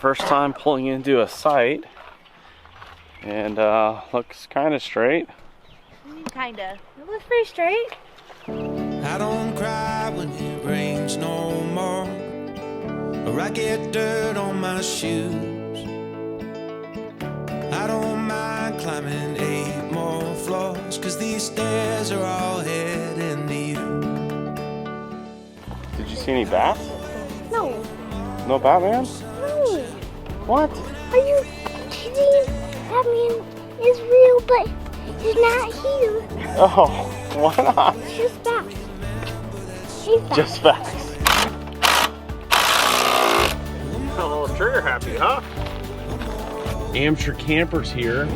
first time pulling into a site, and looks kind of straight. Kinda. It looks pretty straight. I don't cry when it rains no more, or I get dirt on my shoes. I don't mind climbing 8 more floors, 'cause these stairs are all heading to you. Did you see any bass? No. No Batman? No. What? Are you kidding? Batman is real, but he's not here. Oh, why not? Just facts. He's facts. Just facts. A little trigger happy, huh? Amateur campers here.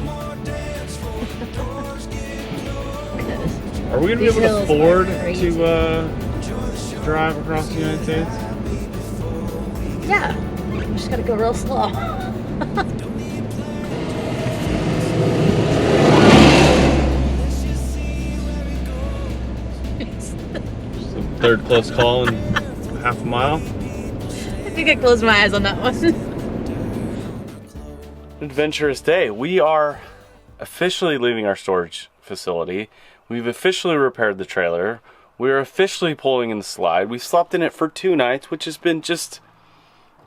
Are we gonna be able to afford to drive across the United States? Yeah. We just gotta go real slow. Third close call in half a mile. I think I closed my eyes on that one. Adventurous day. We are officially leaving our storage facility. We've officially repaired the trailer. We are officially pulling in the slide. We slept in it for 2 nights, which has been just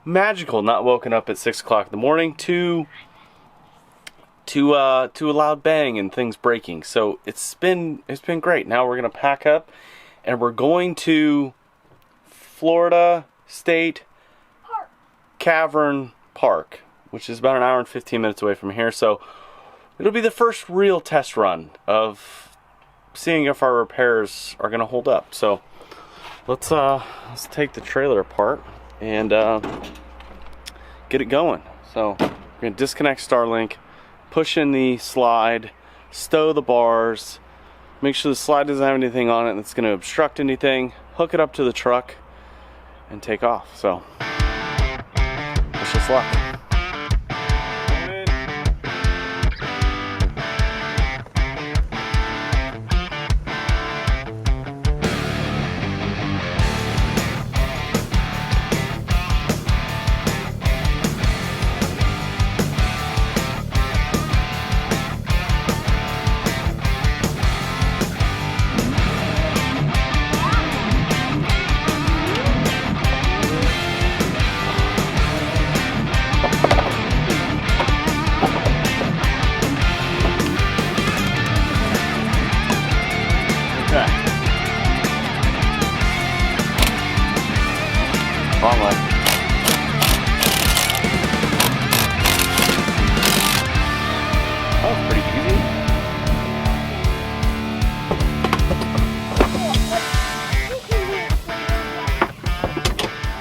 magical. Not woken up at 6 o'clock in the morning to a loud bang and things breaking. So it's been great. Now we're gonna pack up and we're going to Florida State Cavern Park, which is about an hour and 15 minutes away from here. So it'll be the first real test run of seeing if our repairs are gonna hold up. So let's take the trailer apart and get it going. So we're gonna disconnect Starlink, push in the slide, stow the bars, make sure the slide doesn't have anything on it that's gonna obstruct anything, hook it up to the truck, and take off. So wish us luck. Wrong way. That was pretty easy.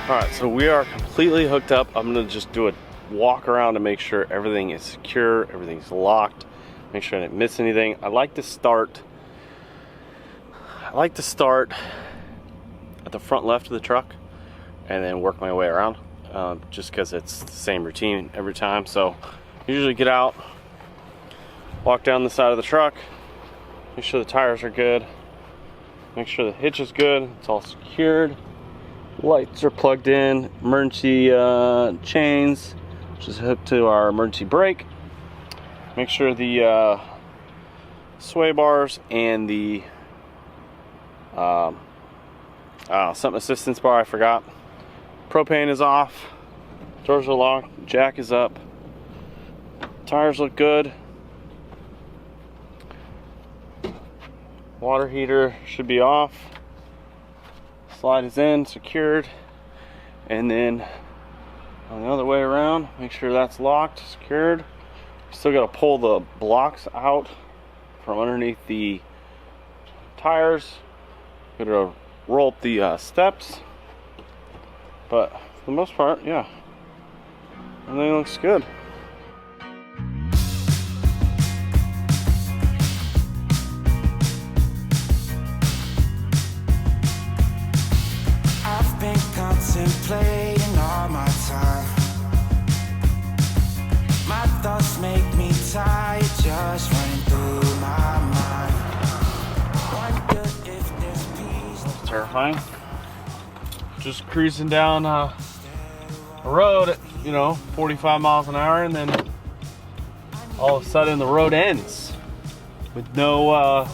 Alright, so we are completely hooked up. I'm going to just do a walk around to make sure everything is secure, everything's locked, make sure I didn't miss anything. I like to start at the front left of the truck and then work my way around, just because it's the same routine every time. So usually get out, walk down the side of the truck, make sure the tires are good, make sure the hitch is good, it's all secured, lights are plugged in, emergency chains, which is hooked to our emergency brake, make sure the sway bars and the something assistance bar, I forgot. Propane is off, doors are locked, jack is up, tires look good, water heater should be off, slide is in, secured, and then on the other way around, make sure that's locked, secured. Still got to pull the blocks out from underneath the tires. Got to roll up the steps, but for the most part, yeah, everything looks good. I've been contemplating all my time. My thoughts make me tired, just running through my mind. Wonder if there's peace. Terrifying. Just cruising down a road at you know, 45 miles an hour, and then all of a sudden the road ends with no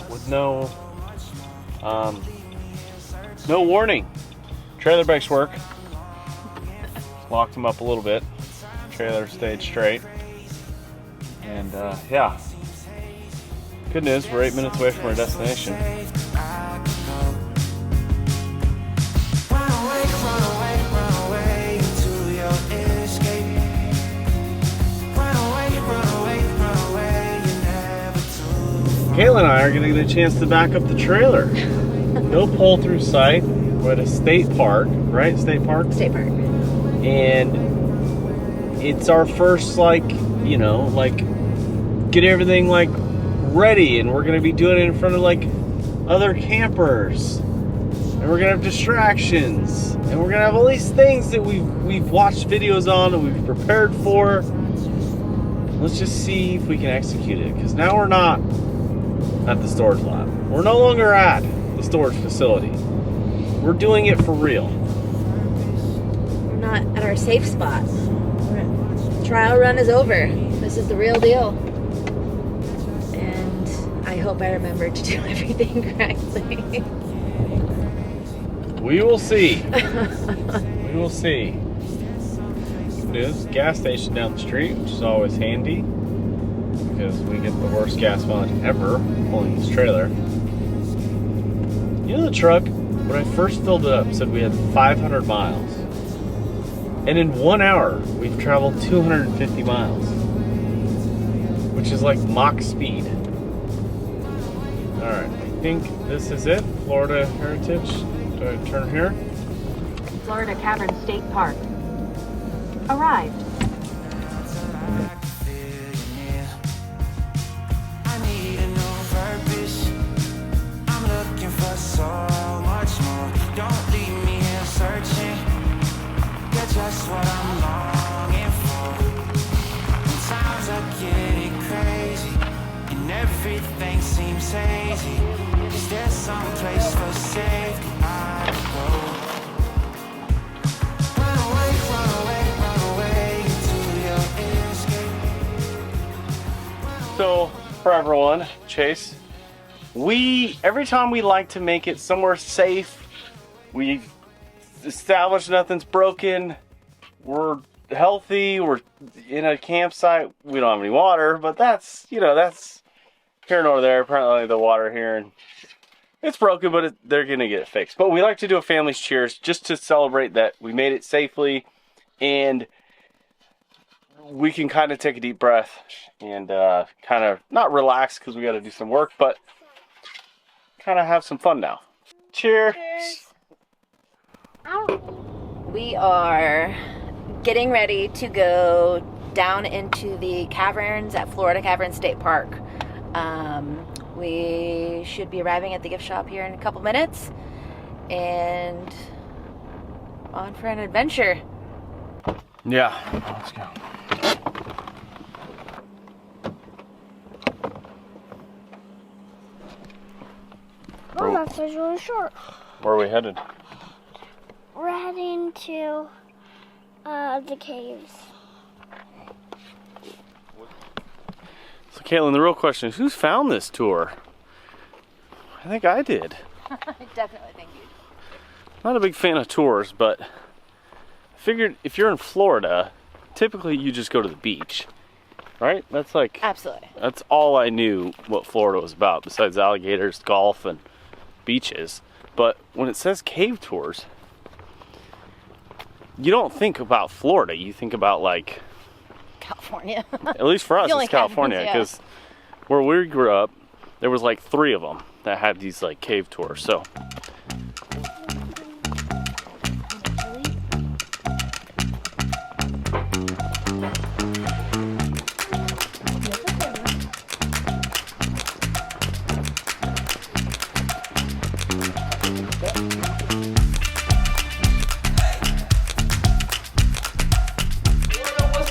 warning. Trailer brakes work. Locked them up a little bit. Trailer stayed straight. And yeah. Good news, we're 8 minutes away from our destination. Kayla and I are going to get a chance to back up the trailer. No pull through sight. We're at a state park, right? State park? State park. And it's our first, like, you know, like, get everything, like, ready. And we're going to be doing it in front of, like, other campers. And we're going to have distractions. And we're going to have all these things that we've watched videos on and we've prepared for. Let's just see if we can execute it. Because now we're not at the storage lot. We're no longer at the storage facility. We're doing it for real. We're not at our safe spot. The trial run is over. This is the real deal. And I hope I remember to do everything correctly. We will see. We will see. There's a gas station down the street, which is always handy. Because we get the worst gas mileage ever pulling this trailer. You know, the truck, when I first filled it up, said we had 500 miles. And in 1 hour, we've traveled 250 miles. Which is like Mach speed. Alright, I think this is it. Florida Heritage. Do I turn here? Florida Cavern State Park. Arrived. Just what I'm longing for. When times are getting crazy and everything seems hazy, is there some place for safety I go? Run away into your escape. So, for everyone, Chase, every time we like to make it somewhere safe, we establish nothing's broken, we're healthy, we're in a campsite, we don't have any water, but that's here nor there. Apparently the water here, and it's broken, but they're gonna get it fixed. But we like to do a family's cheers just to celebrate that we made it safely, and we can kind of take a deep breath and kind of not relax because we got to do some work, but kind of have some fun now. Cheers. We are getting ready to go down into the caverns at Florida Cavern State Park. We should be arriving at the gift shop here in a couple minutes and on for an adventure. Yeah, let's go. Oh, that was really short. Where are we headed? We're heading to the caves. So, Caitlin, the real question is, who's found this tour? I think I did. I definitely think you. Not a big fan of tours, but I figured if you're in Florida, typically you just go to the beach, right? That's like... Absolutely. That's all I knew what Florida was about, besides alligators, golf, and beaches. But when it says cave tours, you don't think about Florida. You think about, like... California. At least for us, it's California. Caverns, Because where we grew up, there was like 3 of them that had these like cave tours. So...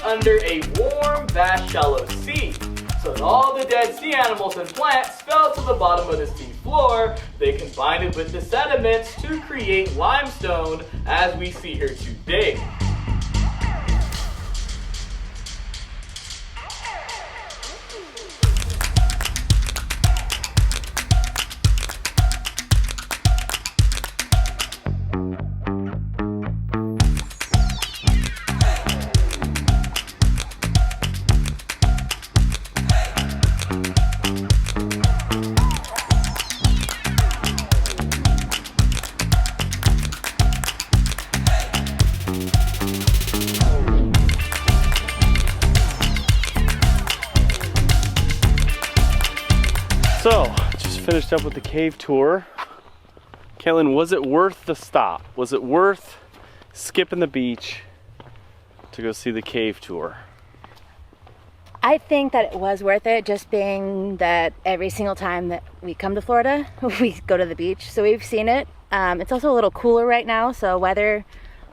under a warm, vast, shallow sea. So that all the dead sea animals and plants fell to the bottom of the sea floor. They combined it with the sediments to create limestone, as we see here today. So, just finished up with the cave tour. Caitlin, was it worth the stop? Was it worth skipping the beach to go see the cave tour? I think that it was worth it, just being that every single time that we come to Florida, we go to the beach. So we've seen it. It's also a little cooler right now, so weather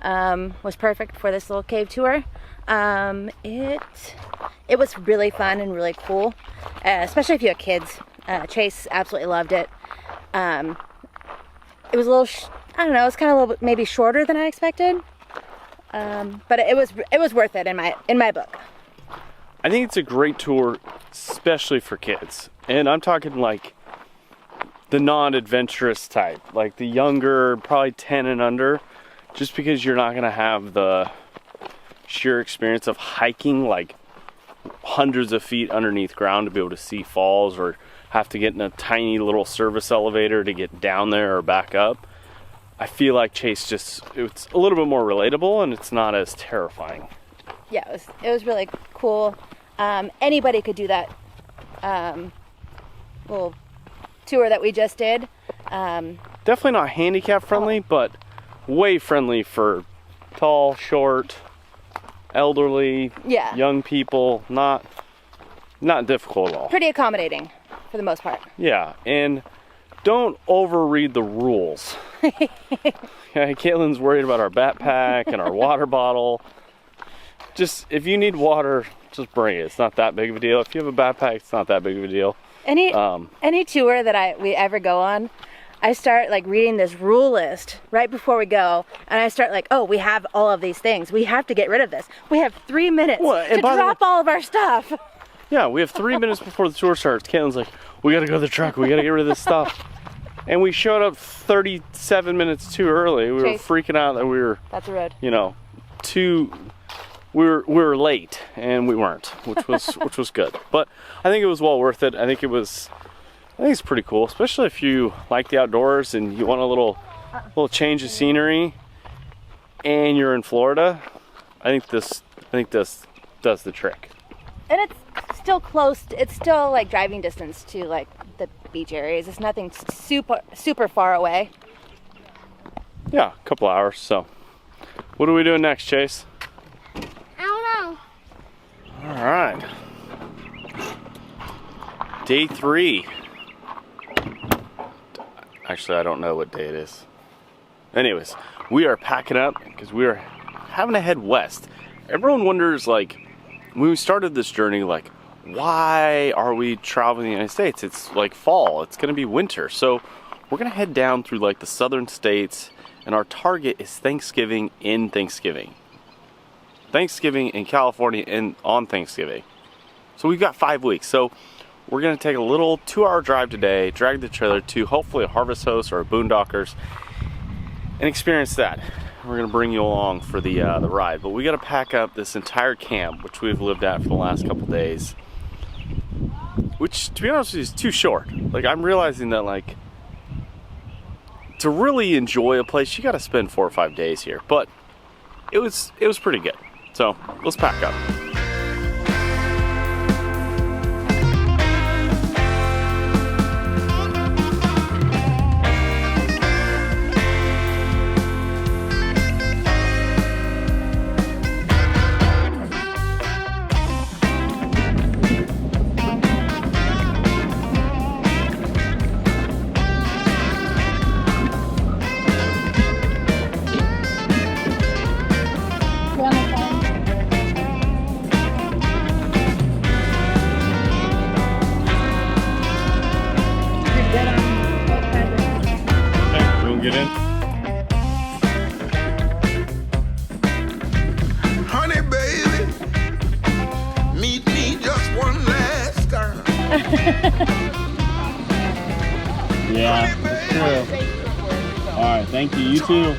was perfect for this little cave tour. It was really fun and really cool, especially if you have kids. Chase absolutely loved it. It was a little, I don't know, it was kind of a little bit maybe shorter than I expected, but it was worth it in my book. I think it's a great tour, especially for kids. And I'm talking like the non-adventurous type, like the younger, probably 10 and under, just because you're not going to have the sheer experience of hiking like hundreds of feet underneath ground to be able to see falls, or have to get in a tiny little service elevator to get down there or back up. I feel like Chase it's a little bit more relatable and it's not as terrifying. Yeah, it was really cool. Anybody could do that little tour that we just did. Definitely not handicap friendly, but way friendly for tall, short, elderly, young people. Not difficult at all. Pretty accommodating for the most part. Yeah, and don't overread the rules. Caitlin's worried about our backpack and our water bottle. Just, if you need water, just bring it. It's not that big of a deal. If you have a backpack, it's not that big of a deal. Any tour that we ever go on, I start like reading this rule list right before we go, and I start like, oh, we have all of these things. We have to get rid of this. We have 3 minutes to drop all of our stuff. Yeah, we have 3 minutes before the tour starts. Caitlin's like, we gotta go to the truck. We gotta get rid of this stuff. And we showed up 37 minutes too early. We were freaking out that we were, that's a road. We were late, and we weren't, which was good. But I think it was well worth it. I think it's pretty cool, especially if you like the outdoors and you want a little change of scenery, and you're in Florida. I think this does the trick. And it's still close. It's still like driving distance to like the beach areas. It's nothing super far away. Yeah, a couple hours. So, what are we doing next, Chase? I don't know. All right. Day 3. Actually, I don't know what day it is. Anyways, we are packing up because we are having to head west. Everyone wonders, like, when we started this journey, like, why are we traveling the United States? It's like fall. It's going to be winter. So we're going to head down through like the southern states, and our target is Thanksgiving in Thanksgiving. Thanksgiving in California and on Thanksgiving. So we've got 5 weeks. So we're going to take a little 2-hour drive today, drag the trailer to hopefully a Harvest Host or a Boondockers, and experience that. We're going to bring you along for the ride. But we got to pack up this entire camp, which we've lived at for the last couple days. Which, to be honest with you, is too short. Like, I'm realizing that, like, to really enjoy a place, you got to spend 4 or 5 days here. But it was pretty good. So let's pack up. Get in. Honey, baby, meet me just one last time. Yeah, that's true. All right, thank you. You too.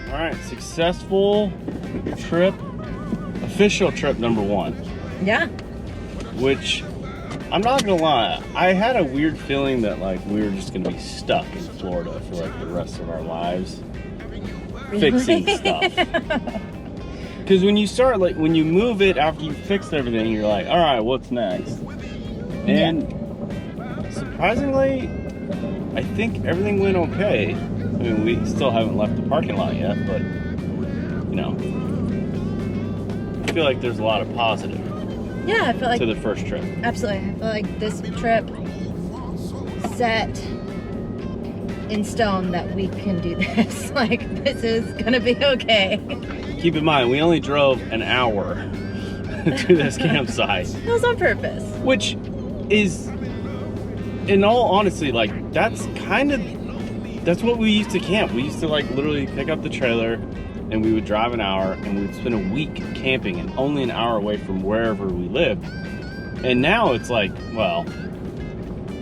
All right, successful trip, official trip number 1. Yeah. Which, I'm not gonna lie, I had a weird feeling that like we were just gonna be stuck in Florida for like the rest of our lives, fixing stuff. Because when you start, like, when you move it after you fixed everything, you're like, all right, what's next? And surprisingly, I think everything went okay. I mean, we still haven't left the parking lot yet, but, you know, I feel like there's a lot of positive Yeah, I feel like to the first trip. absolutely. I feel like this trip set in stone that we can do this. Like, this is gonna be okay. Keep in mind, we only drove an hour to this campsite. It was on purpose. Which is, in all honesty, like, that's what we used to camp. We used to, like, literally pick up the trailer and we would drive an hour and we would spend a week camping and only an hour away from wherever we lived. And now it's like, well,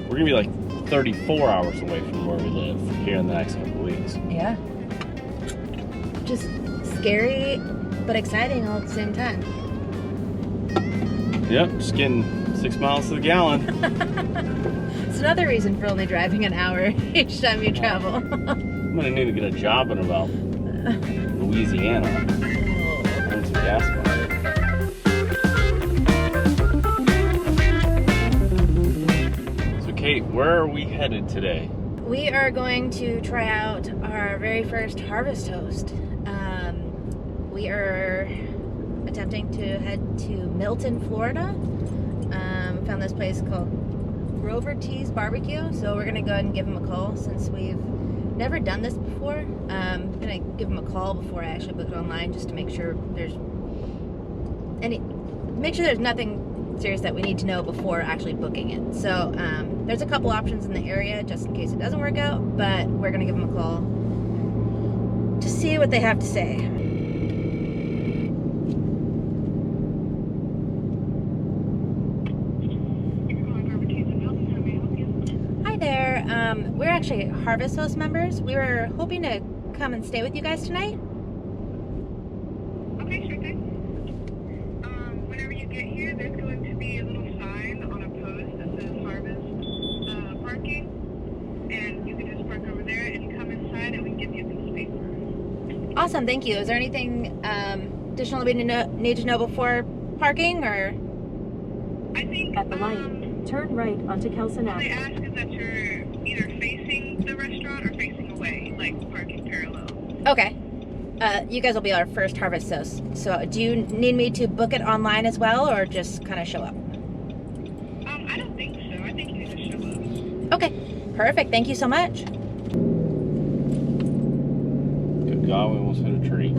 we're gonna be like 34 hours away from where we live here in the next couple of weeks. Yeah. Just scary, but exciting all at the same time. Yep, just getting 6 miles to the gallon. It's another reason for only driving an hour each time you travel. I'm gonna need to get a job in about Louisiana. Earn some gas money. So Kate, where are we headed today? We are going to try out our very first harvest toast. We are attempting to head to Milton, Florida. Found this place called Grover T's Barbecue, so we're gonna go ahead and give them a call since we've never done this before. I'm gonna give them a call before I actually book it online, just to make sure there's nothing serious that we need to know before actually booking it. So there's a couple options in the area just in case it doesn't work out, but we're gonna give them a call to see what they have to say. We're actually Harvest Host members. We were hoping to come and stay with you guys tonight. Okay, sure thing. Whenever you get here, there's going to be a little sign on a post that says Harvest Parking, and you can just park over there and come inside and we can give you a piece of paper. Awesome, thank you. Is there anything additional we need to know before parking, or? I think At the light, turn right onto Kelson all they Ave. ask is that you're either facing the restaurant or facing away, like parking parallel. Okay. You guys will be our first Harvest Toast. So do you need me to book it online as well, or just kind of show up? I don't think so. I think you can just show up. Okay, perfect. Thank you so much. Good God, we almost hit a tree.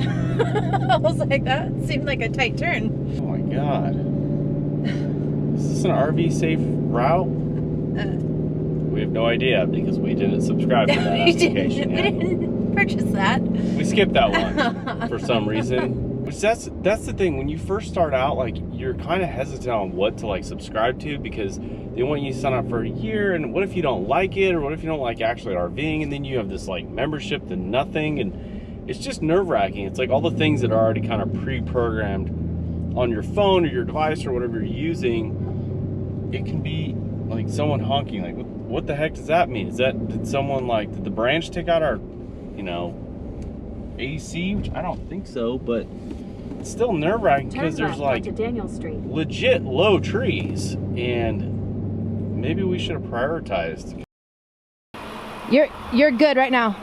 I was like, that seemed like a tight turn. Oh my God. Is this an RV safe route? We have no idea because we didn't subscribe to that we application yet. didn't purchase that. We skipped that one for some reason. Which that's the thing, when you first start out, like, you're kind of hesitant on what to like subscribe to because they want you to sign up for a year, and what if you don't like it, or what if you don't like actually RVing, and then you have this like membership to nothing, and it's just nerve-wracking. It's like all the things that are already kind of pre-programmed on your phone or your device or whatever you're using. It can be like someone honking, like what the heck does that mean? Did someone like, did the branch take out our, you know, AC? Which I don't think so, but it's still nerve-wracking because there's like Daniel Street. legit low trees, and maybe we should have prioritized. You're good right now.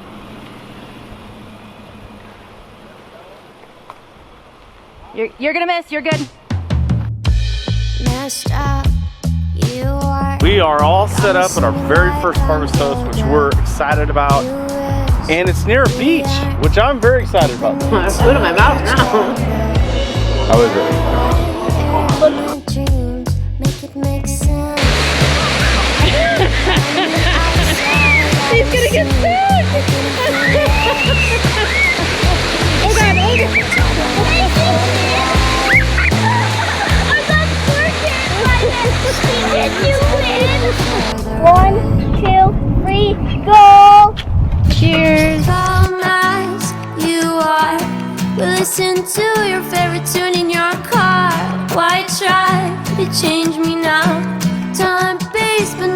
You're gonna miss. You're good. Messed up, you are. We are all set up at our very first Harvest Toast, which we're excited about, and it's near a beach, which I'm very excited about. I have food in my mouth now. How is it? Dreams make it make sense. He's gonna get sick. Oh God! Oh God! One, two, three, go! Cheers! How nice you are. We listen to your favorite tune in your car. Why try to change me now? Time, space, but